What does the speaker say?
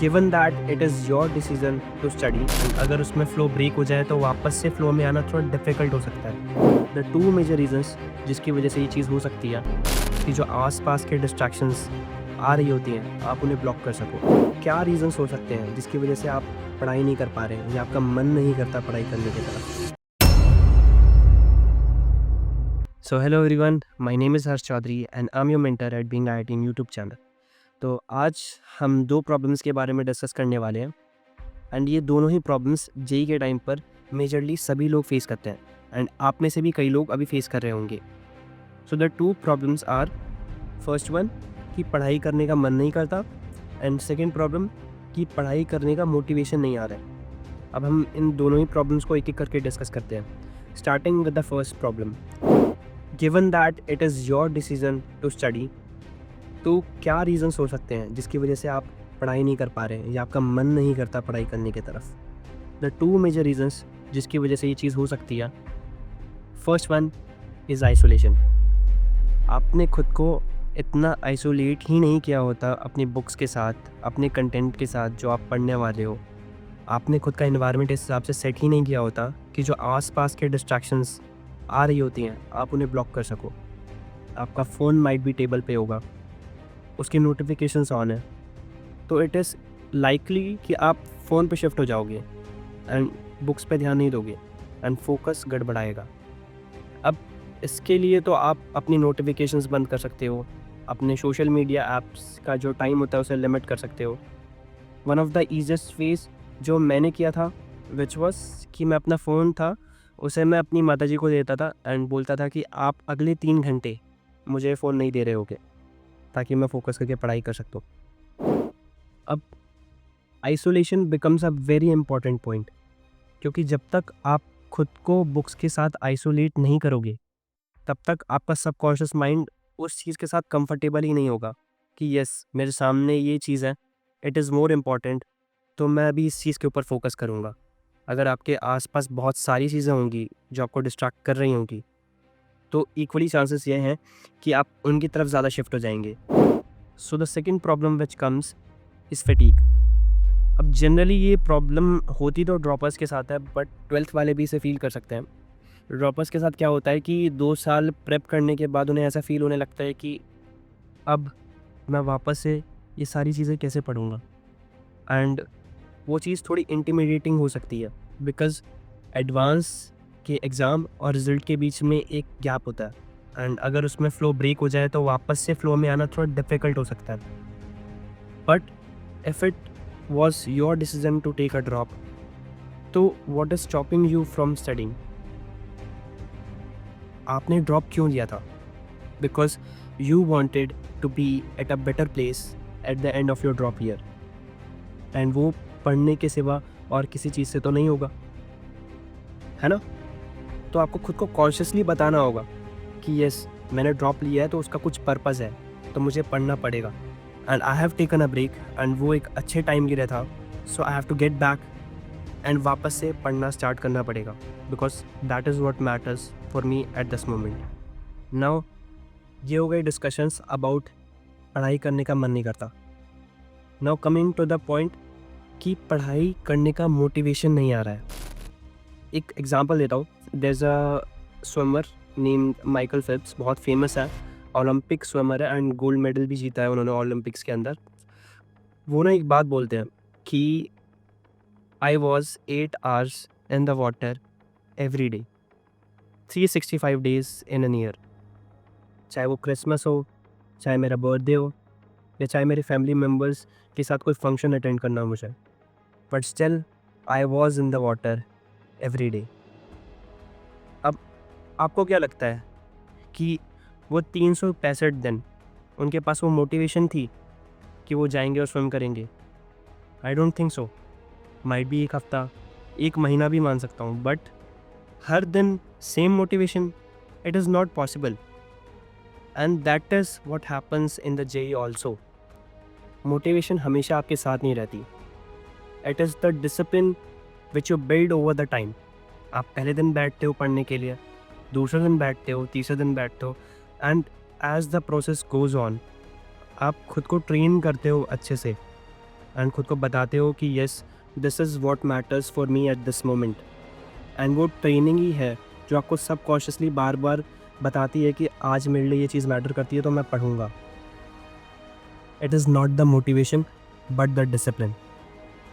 Given that it is your decision to study and अगर उसमें flow break हो जाए तो वापस से फ़्लो में आना थोड़ा डिफ़िकल्ट हो सकता है। द टू मेजर रीजंस जिसकी वजह से ये चीज़ हो सकती है कि जो आसपास के डिस्ट्रैक्शंस आ रही होती हैं आप उन्हें ब्लॉक कर सको। क्या रीजंस हो सकते हैं जिसकी वजह से आप पढ़ाई नहीं कर पा रहे हैं या आपका मन नहीं करता पढ़ाई करने की तरफ? So hello everyone, my name is Harsh Chaudhary and I am your mentor at being IIT YouTube channel. तो आज हम दो प्रॉब्लम्स के बारे में डिस्कस करने वाले हैं एंड ये दोनों ही प्रॉब्लम्स जेई के टाइम पर मेजरली सभी लोग फेस करते हैं एंड आप में से भी कई लोग अभी फेस कर रहे होंगे। So the two problems are, first one कि पढ़ाई करने का मन नहीं करता एंड सेकेंड प्रॉब्लम कि पढ़ाई करने का मोटिवेशन नहीं आ रहा है। अब हम इन दोनों ही प्रॉब्लम्स को एक एक करके डिस्कस करते हैं, starting with the first problem. Given that it is your decision to study, तो क्या रीज़न्स हो सकते हैं जिसकी वजह से आप पढ़ाई नहीं कर पा रहे हैं या आपका मन नहीं करता पढ़ाई करने की तरफ? द टू मेजर रीजंस जिसकी वजह से ये चीज़ हो सकती है, फर्स्ट वन इज़ आइसोलेशन। आपने खुद को इतना आइसोलेट ही नहीं किया होता अपनी बुक्स के साथ, अपने कंटेंट के साथ जो आप पढ़ने वाले हो। आपने खुद का इन्वायरमेंट इस हिसाब से सेट ही नहीं किया होता कि जो आसपास के डिस्ट्रैक्शंस आ रही होती हैं आप उन्हें ब्लॉक कर सको। आपका फ़ोन माइट भी टेबल पे होगा, उसकी नोटिफिकेशंस ऑन है, तो इट इज़ लाइकली कि आप फ़ोन पे शिफ्ट हो जाओगे एंड बुक्स पे ध्यान नहीं दोगे एंड फोकस गड़बड़ाएगा। अब इसके लिए तो आप अपनी नोटिफिकेशंस बंद कर सकते हो, अपने सोशल मीडिया ऐप्स का जो टाइम होता है उसे लिमिट कर सकते हो। One of the easiest ways जो मैंने किया था विच वॉज कि मैं अपना फ़ोन था उसे मैं अपनी माताजी को देता था एंड बोलता था कि आप अगले 3 घंटे मुझे फ़ोन नहीं दे रहे होगे ताकि मैं फ़ोकस करके पढ़ाई कर सकता हूँ। अब isolation becomes a very important point, क्योंकि जब तक आप खुद को बुक्स के साथ आइसोलेट नहीं करोगे तब तक आपका सबकॉन्शियस माइंड उस चीज़ के साथ कंफर्टेबल ही नहीं होगा कि यस मेरे सामने ये चीज़ है, इट इज़ मोर इम्पॉर्टेंट, तो मैं अभी इस चीज़ के ऊपर फोकस करूँगा। अगर आपके आसपास बहुत सारी चीज़ें होंगी जो आपको डिस्ट्रैक्ट कर रही होंगी तो इक्वली चांसेस ये हैं कि आप उनकी तरफ ज़्यादा शिफ्ट हो जाएंगे। So the second problem which comes is fatigue. अब जनरली ये प्रॉब्लम होती तो ड्रॉपर्स के साथ है बट 12th वाले भी इसे फील कर सकते हैं। ड्रॉपर्स के साथ क्या होता है कि 2 साल प्रेप करने के बाद उन्हें ऐसा फील होने लगता है कि अब मैं वापस से ये सारी चीज़ें कैसे पढ़ूँगा, एंड वो चीज़ थोड़ी इंटिमिडेटिंग हो सकती है बिकॉज़ एडवांस के एग्ज़ाम और रिज़ल्ट के बीच में एक गैप होता है एंड अगर उसमें फ़्लो ब्रेक हो जाए तो वापस से फ़्लो में आना थोड़ा डिफ़िकल्ट हो सकता है। But if it was your decision to take a drop, तो what is stopping you from studying? आपने ड्रॉप क्यों लिया था? Because you wanted to be at a better place at the end of your drop year, and वो पढ़ने के सिवा और किसी चीज़ से तो नहीं होगा, है ना? तो आपको खुद को कॉन्शियसली बताना होगा कि यस मैंने ड्रॉप लिया है तो उसका कुछ पर्पज़ है, तो मुझे पढ़ना पड़ेगा and I have taken a break and वो एक अच्छे टाइम के लिए था, so I have to get back and वापस से पढ़ना स्टार्ट करना पड़ेगा because that is what matters for me at this moment. Now ये हो गई डिस्कशंस अबाउट पढ़ाई करने का मन नहीं करता। Now coming to the point कि पढ़ाई करने का मोटिवेशन नहीं आ रहा है। एक एग्जांपल देता हूँ, there is a swimmer named Michael Phelps, बहुत फेमस है, ओलंपिक स्विमर है एंड गोल्ड मेडल भी जीता है उन्होंने ओलंपिक्स के अंदर। वो ना एक बात बोलते हैं कि I was 8 hours in the water every day 365 days in an year. चाहे वो क्रिसमस हो, चाहे मेरा बर्थडे हो, या चाहे मेरे फैमिली मेम्बर्स के साथ कोई फंक्शन अटेंड करना हो मुझे, but still I was in the water every day. अब आपको क्या लगता है कि वो 365 दिन उनके पास वो मोटिवेशन थी कि वो जाएंगे और स्विम करेंगे? I don't think so. Might be एक हफ्ता, एक महीना भी मान सकता हूँ, बट हर दिन same motivation, it is not possible, and that is what happens in the JEE also. Motivation हमेशा आपके साथ नहीं रहती, it is the discipline which you build over the time. आप पहले दिन बैठते हो पढ़ने के लिए, दूसरे दिन बैठते हो, तीसरे दिन बैठते हो, and as the process goes on आप खुद को ट्रेन करते हो अच्छे से एंड खुद को बताते हो कि yes this is what matters for me at this moment. And वो ट्रेनिंग ही है जो आपको सबकॉन्शियसली बार बार बताती है कि आज मेरे लिए ये चीज़ मैटर करती है तो मैं पढ़ूंगा। It is not the motivation but the discipline.